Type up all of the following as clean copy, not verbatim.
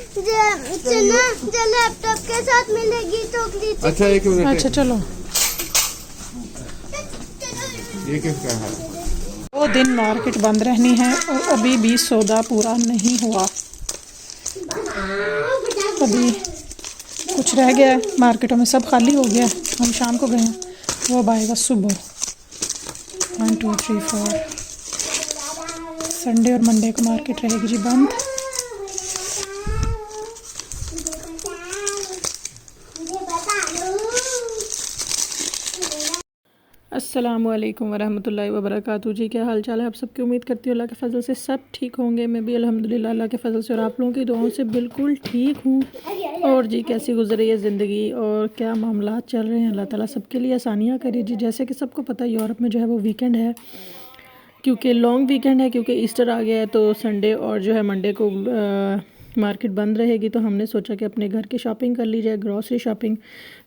जो लैपटॉप के साथ मिलेगी तो अच्छा एक मिनट। अच्छा चलो। ये किसका है? 2 दिन मार्केट बंद रहनी है और अभी भी सौदा पूरा नहीं हुआ। अभी कुछ रह गया है, मार्केटों में सब खाली हो गया। हम शाम को गए हैं, वो अब आएगा सुबह। 1 2 3 4 संडे और मंडे को मार्केट रहेगी जी बंद। अस्सलामुअलैकुम वरहमतुल्लाहि वबरकातुहू जी। क्या हाल चाल है आप सबकी? उम्मीद करती हूँ अल्लाह के फ़ज़ल से सब ठीक होंगे। मैं भी अल्हम्दुलिल्लाह अल्लाह के फ़ज़ल से और आप लोगों की दुआओं से बिल्कुल ठीक हूँ। और जी कैसी गुजर रही है ज़िंदगी और क्या मामलात चल रहे हैं? अल्लाह ताला सबके लिए आसानियाँ करे जी। जैसे कि सबको पता है यूरोप में जो है वो वीकेंड है, क्योंकि लॉन्ग वीकेंड है, क्योंकि ईस्टर आ गया है। तो संडे और जो है मंडे को मार्केट बंद रहेगी। तो हमने सोचा कि अपने घर की शॉपिंग कर ली जाए, ग्रॉसरी शॉपिंग।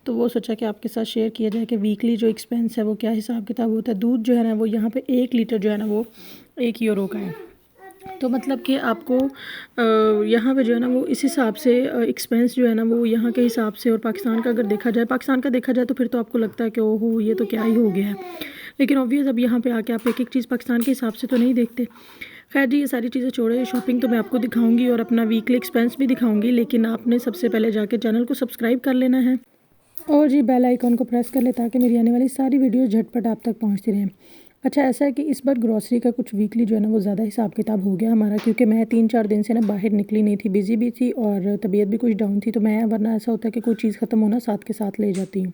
तो वो सोचा कि आपके साथ शेयर किया जाए कि वीकली जो एक्सपेंस है वो क्या हिसाब किताब होता है। दूध जो है ना वो यहाँ पे 1 लीटर जो है ना वो 1 यूरो का है। तो मतलब कि आपको यहाँ पे जो है ना वो इस हिसाब से एक्सपेंस जो है ना वो यहाँ के हिसाब से और पाकिस्तान का अगर देखा जाए, पाकिस्तान का देखा जाए तो फिर तो आपको लगता है कि ओहो ये तो क्या ही हो गया है। लेकिन ऑब्वियस अब यहाँ पे आके आप एक एक चीज़ पाकिस्तान के हिसाब से तो नहीं देखते। खैर जी ये सारी चीज़ें छोड़े, शॉपिंग तो मैं आपको दिखाऊंगी और अपना वीकली एक्सपेंस भी दिखाऊंगी। लेकिन आपने सबसे पहले जाके चैनल को सब्सक्राइब कर लेना है और जी बेल आइकॉन को प्रेस कर ले ताकि मेरी आने वाली सारी वीडियोस झटपट आप तक पहुंचती रहें। अच्छा ऐसा है कि इस बार ग्रॉसरी का कुछ वीकली जो है ना वो ज़्यादा हिसाब किताब हो गया हमारा, क्योंकि मैं 3-4 दिन से ना बाहर निकली नहीं थी, बिज़ी भी थी और तबीयत भी कुछ डाउन थी। तो मैं वरना ऐसा होता है कि कोई चीज़ ख़त्म होना साथ के साथ ले जाती हूँ।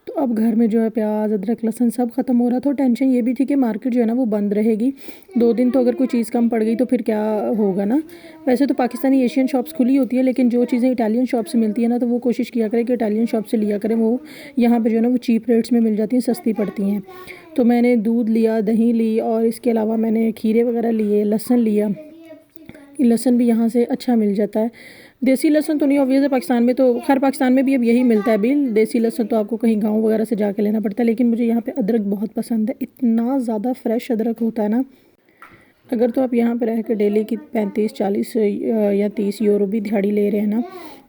तो अब घर में जो है प्याज अदरक लहसुन सब ख़त्म हो रहा था। टेंशन ये भी थी कि मार्केट जो है ना वो बंद रहेगी 2 दिन। तो अगर कोई चीज़ कम पड़ गई तो फिर क्या होगा ना। वैसे तो पाकिस्तानी एशियन शॉप्स खुली होती है, लेकिन जो चीज़ें इटालियन शॉप से मिलती है ना तो वो कोशिश किया करें कि इटालियन शॉप से लिया करें। वो यहाँ पर जो है ना वो चीप रेट्स में मिल जाती हैं, सस्ती पड़ती हैं। तो मैंने दूध लिया, दही ली और इसके अलावा मैंने खीरे वगैरह लिए, लहसुन लिया। लहसुन भी यहाँ से अच्छा मिल जाता है। देसी लहसुन तो नहीं, ऑब्वियस है पाकिस्तान में तो खैर पाकिस्तान में भी अब यही मिलता है बिल। देसी लहसुन तो आपको कहीं गांव वगैरह से जाके लेना पड़ता है। लेकिन मुझे यहाँ पे अदरक बहुत पसंद है, इतना ज़्यादा फ्रेश अदरक होता है ना। अगर तो आप यहाँ पे रह कर डेली की 35-40 या 30 यूरो भी दिहाड़ी ले रहे हैं ना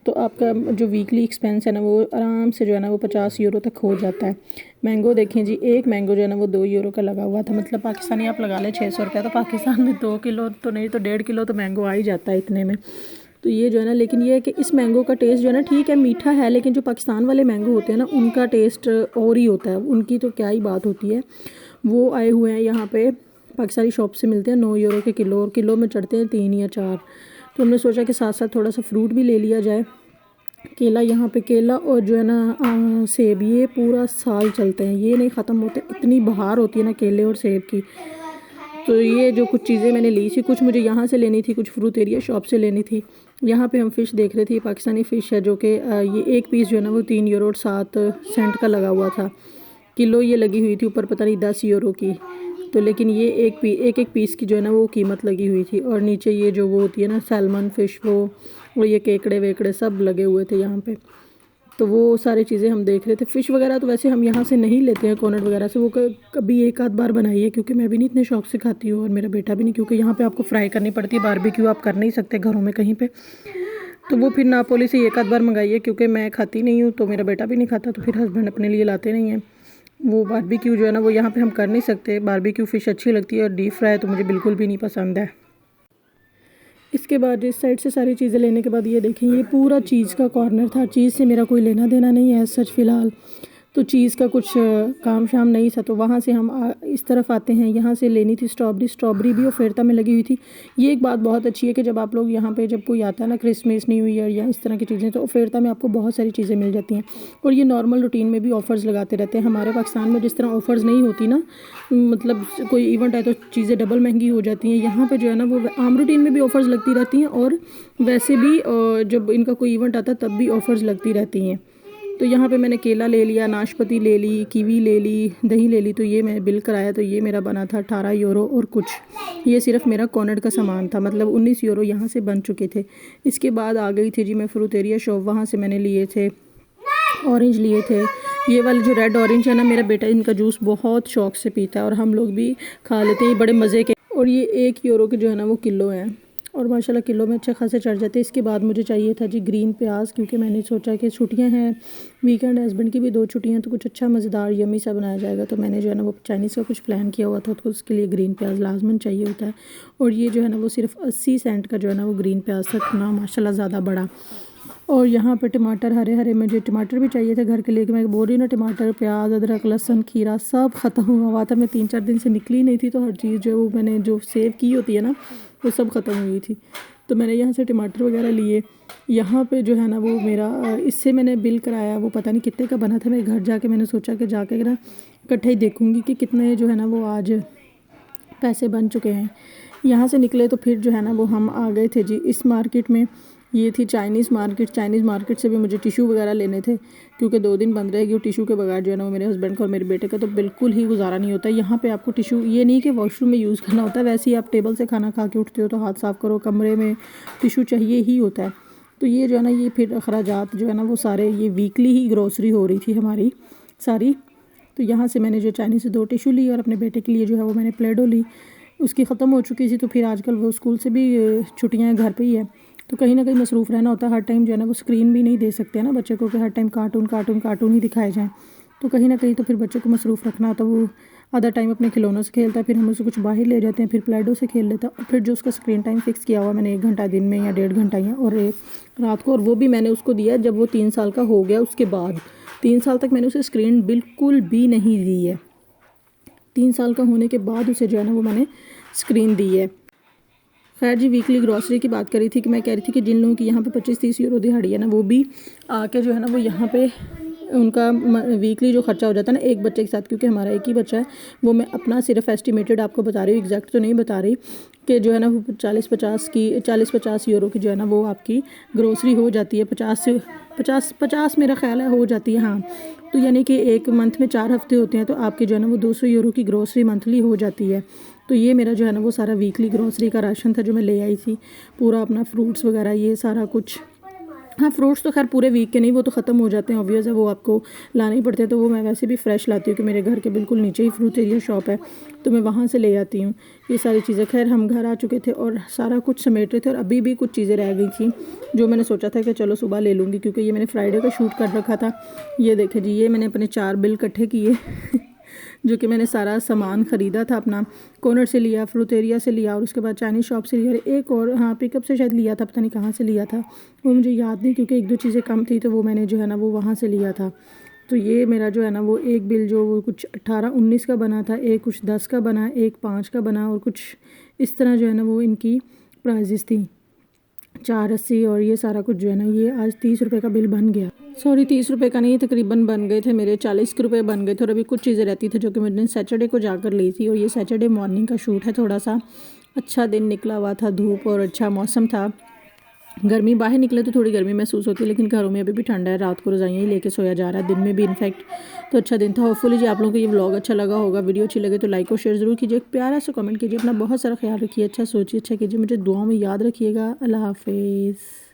तो आपका जो वीकली एक्सपेंस है ना वो आराम से जो है ना वो 50 यूरो तक हो जाता है। मैंगो देखें जी, एक मैंगो जो है ना वो 2 यूरो का लगा हुआ था। मतलब पाकिस्तानी आप लगा लें 600 रुपया, तो पाकिस्तान में 2 किलो तो नहीं तो 1.5 किलो तो मैंगो आ ही जाता है इतने में। तो ये जो है ना, लेकिन ये है कि इस मैंगो का टेस्ट जो है ना ठीक है मीठा है, लेकिन जो पाकिस्तान वाले मैंगो होते हैं ना उनका टेस्ट और ही होता है। उनकी तो क्या ही बात होती है। वो आए हुए हैं यहाँ पे पाकिस्तानी शॉप से मिलते हैं 9 यूरो के किलो, और किलो में चढ़ते हैं 3 या 4। तो हमने सोचा कि साथ साथ थोड़ा सा फ्रूट भी ले लिया जाए। केला यहाँ पे केला और जो है ना सेब, ये पूरा साल चलते हैं, ये नहीं ख़त्म होते। इतनी बहार होती है ना केले और सेब की। तो ये जो कुछ चीज़ें मैंने ली थी, कुछ मुझे यहाँ से लेनी थी, कुछ फ्रूट एरिया शॉप से लेनी थी। यहाँ पे हम फ़िश देख रहे थे, पाकिस्तानी फ़िश है जो कि ये एक पीस जो है ना वो 3 यूरो और 7 सेंट का लगा हुआ था। किलो ये लगी हुई थी ऊपर पता नहीं 10 यूरो की। तो लेकिन ये एक पीस की जो है ना वो कीमत लगी हुई थी। और नीचे ये जो वो होती है ना सैल्मन फ़िश, वो ये केकड़े वेकड़े सब लगे हुए थे यहाँ पे। तो वो सारी चीज़ें हम देख रहे थे। फ़िश वगैरह तो वैसे हम यहाँ से नहीं लेते हैं कॉर्नर वगैरह से, वो कभी एक आध बार बनाई है, क्योंकि मैं भी नहीं इतने शौक से खाती हूँ और मेरा बेटा भी नहीं, क्योंकि यहाँ पे आपको फ्राई करनी पड़ती है। बारबेक्यू आप कर नहीं सकते घरों में कहीं पे। तो वो फिर नापोली से एक आध बार मंगाई है, क्योंकि मैं खाती नहीं हूँ तो मेरा बेटा भी नहीं खाता, तो फिर हस्बैंड अपने लिए लाते नहीं हैं। वो बारबेक्यू जो है ना वो यहाँ पे हम कर नहीं सकते। बारबेक्यू फ़िश अच्छी लगती है और डीप फ्राई तो मुझे बिल्कुल भी नहीं पसंद है। इसके बाद इस साइड से सारी चीज़ें लेने के बाद ये देखें, ये पूरा चीज़ का कॉर्नर था। चीज़ से मेरा कोई लेना देना नहीं है सच फ़िलहाल, तो चीज़ का कुछ काम शाम नहीं था। तो वहाँ से हम इस तरफ आते हैं। यहाँ से लेनी थी स्ट्रॉबेरी भी ऑफेरता में लगी हुई थी। ये एक बात बहुत अच्छी है कि जब आप लोग यहाँ पे जब कोई आता है ना क्रिसमस न्यू ईयर या इस तरह की चीज़ें, तो ऑफेरता में आपको बहुत सारी चीज़ें मिल जाती हैं। और ये नॉर्मल रूटीन में भी ऑफ़र्स लगाते रहते हैं। हमारे पाकिस्तान में जिस तरह ऑफ़र्स नहीं होती ना, मतलब कोई इवेंट है तो चीज़ें डबल महंगी हो जाती हैं। यहाँ पर जो है ना वो आम रूटीन में भी ऑफ़र्स लगती रहती हैं और वैसे भी जब इनका कोई इवेंट आता है तब भी ऑफ़र्स लगती रहती हैं। तो यहाँ पे मैंने केला ले लिया, नाशपाती ले ली, कीवी ले ली, दही ले ली। तो ये मैंने बिल कराया तो ये मेरा बना था 18 यूरो और कुछ। ये सिर्फ मेरा कॉर्नर का सामान था, मतलब 19 यूरो यहाँ से बन चुके थे। इसके बाद आ गई थी जी मैं फ्रूट एरिया शॉप। वहाँ से मैंने लिए थे ऑरेंज लिए थे। ये वाले जो रेड ऑरेंज है ना, मेरा बेटा इनका जूस बहुत शौक से पीता है और हम लोग भी खा लेते हैं, ये बड़े मज़े के। और ये 1 यूरो के जो है ना वो किलो हैं। और माशाल्लाह किलो में अच्छे खासे चढ़ जाते हैं। इसके बाद मुझे चाहिए था जी ग्रीन प्याज, क्योंकि मैंने सोचा कि छुट्टियां हैं, वीकेंड, हस्बैंड की भी 2 छुट्टियां, तो कुछ अच्छा मज़ेदार यमी सा बनाया जाएगा। तो मैंने जो है ना वो चाइनीज़ का कुछ प्लान किया हुआ था, तो उसके लिए ग्रीन प्याज लाजमन चाहिए होता है। और ये जो है ना वो सिर्फ 80 सेंट का जो है ना वो ग्रीन प्याज था, इतना माशाल्लाह ज़्यादा बड़ा। और यहाँ पे टमाटर हरे हरे, मुझे टमाटर भी चाहिए थे घर के लिए, कि मैं बोल रही हूँ ना, टमाटर, प्याज, अदरक, लहसुन, खीरा सब ख़त्म हुआ था। मैं 3-4 दिन से निकली नहीं थी, तो हर चीज़ जो मैंने जो सेव की होती है ना वो सब ख़त्म हुई थी। तो मैंने यहाँ से टमाटर वगैरह लिए। यहाँ पे जो है ना वो मेरा इससे मैंने बिल कराया, वो पता नहीं कितने का बना था। मैं घर जाके मैंने सोचा कि जाके ना इकट्ठे ही देखूँगी कि कितने जो है ना वो आज पैसे बन चुके हैं। यहाँ से निकले तो फिर जो है ना वो हम आ गए थे जी इस मार्केट में। ये थी चाइनीज़ मार्केट से भी मुझे टिशू वगैरह लेने थे, क्योंकि 2 दिन बंद रहेगी और टिशू के बगैर जो है ना वो मेरे हस्बैंड का और मेरे बेटे का तो बिल्कुल ही गुजारा नहीं होता। यहाँ पे आपको टिशू ये नहीं कि वॉशरूम में यूज़ करना होता है, वैसे ही आप टेबल से खाना खा के उठते हो तो हाथ साफ़ करो, कमरे में टिशू चाहिए ही होता है। तो ये जो है ना ये फिर अखराजात जो है ना वो सारे ये वीकली ही ग्रोसरी हो रही थी हमारी सारी। तो यहाँ से मैंने जो चाइनीज़ से 2 टिशू ली और अपने बेटे के लिए जो है वो मैंने प्लेडो ली। उसकी ख़त्म हो चुकी थी, तो फिर आजकल वो स्कूल से भी छुट्टियाँ घर पे ही है, तो कहीं ना कहीं मसरूफ़ रहना होता है। हर टाइम जो है ना वो स्क्रीन भी नहीं दे सकते हैं ना बच्चे को, कि हर टाइम कार्टून ही दिखाए जाएँ। तो कहीं ना कहीं तो फिर बच्चे को मसरूफ़ रखना होता है। वो आधा टाइम अपने खिलौनों से खेलता है, फिर हम उसे कुछ बाहर ले जाते हैं, फिर प्लेडो से खेल लेता है। और फिर जो उसका स्क्रीन टाइम फ़िक्स किया हुआ मैंने 1 घंटा दिन में या 1.5 घंटा या और रात को, और वो भी मैंने उसको दिया जब वो 3 साल का हो गया। उसके बाद 3 साल तक मैंने उसे स्क्रीन बिल्कुल भी नहीं दी है। 3 साल का होने के बाद उसे जो है ना वो मैंने स्क्रीन दी है। खैर जी, वीकली ग्रॉसरी की बात करी थी, कि मैं कह रही थी कि जिन लोगों की यहाँ पे 25-30 यूरो दिहाड़ी है ना, वो भी आके जो है ना वो यहाँ पे उनका वीकली जो खर्चा हो जाता है ना एक बच्चे के साथ, क्योंकि हमारा एक ही बच्चा है, वो मैं अपना सिर्फ एस्टिमेटेड आपको बता रही हूँ, एग्जैक्ट तो नहीं बता रही, कि जो है ना वो 40-50 यूरो की जो है ना वो आपकी ग्रोसरी हो जाती है। 50 मेरा ख्याल है हो जाती है, हाँ। तो यानी कि एक मंथ में 4 हफ्ते होते हैं, तो आपकी जो है ना वो 200 यूरो की ग्रोसरी मंथली हो जाती है। तो ये मेरा जो है ना वो सारा वीकली ग्रोसरी का राशन था जो मैं ले आई थी, पूरा अपना फ्रूट्स वगैरह ये सारा कुछ। हाँ, फ्रूट्स तो खैर पूरे वीक के नहीं, वो तो ख़त्म हो जाते हैं, ऑब्वियस है, वो आपको लाने ही पड़ते हैं। तो वो मैं वैसे भी फ़्रेश लाती हूँ, कि मेरे घर के बिल्कुल नीचे ही फ्रूट एरिया शॉप है, तो मैं वहाँ से ले आती हूँ ये सारी चीज़ें। खैर हम घर आ चुके थे और सारा कुछ समेट रहे थे, और अभी भी कुछ चीज़ें रह गई थी जो मैंने सोचा था कि चलो सुबह ले लूँगी, क्योंकि ये मैंने फ्राइडे का शूट कर रखा था। ये देखे जी, ये मैंने अपने 4 बिल इकट्ठे किए जो कि मैंने सारा सामान ख़रीदा था अपना, कॉर्नर से लिया, फ्रूट एरिया से लिया, और उसके बाद चाइनीज़ शॉप से लिया, और एक और हाँ पिकअप से शायद लिया था, पता नहीं कहाँ से लिया था, वो मुझे याद नहीं, क्योंकि 1-2 चीज़ें कम थी, तो वो मैंने जो है ना वो वहाँ से लिया था। तो ये मेरा जो है ना वो एक बिल जो वो कुछ 18-19 का बना था, एक कुछ 10 का बना, एक 5 का बना, और कुछ इस तरह जो है ना वो इनकी प्राइजेस थी, 4.80, और ये सारा कुछ जो है ना ये आज 30 रुपये का बिल बन गया। सॉरी, 30 रुपये का नहीं, तकरीबन बन गए थे मेरे 40 रुपये बन गए थे। और अभी कुछ चीज़ें रहती थी जो कि मैंने सैटरडे को जाकर ली थी, और ये सैटरडे मॉर्निंग का शूट है। थोड़ा सा अच्छा दिन निकला हुआ था, धूप और अच्छा मौसम था। गर्मी, बाहर निकले तो थोड़ी गर्मी महसूस होती है, लेकिन घरों में अभी भी ठंडा है, रात को रज़ाइयाँ ही लेके सोया जा रहा है, दिन में भी इनफैक्ट। तो अच्छा दिन था। होपफुली जी आप लोगों को ये व्लॉग अच्छा लगा होगा। वीडियो अच्छी लगे तो लाइक और शेयर ज़रूर कीजिए, प्यारा सा कमेंट कीजिए, अपना बहुत सारा ख्याल रखिए, अच्छा सोचिए, अच्छा कीजिए, मुझे दुआओं में याद रखिएगा। अल्लाह हाफिज़।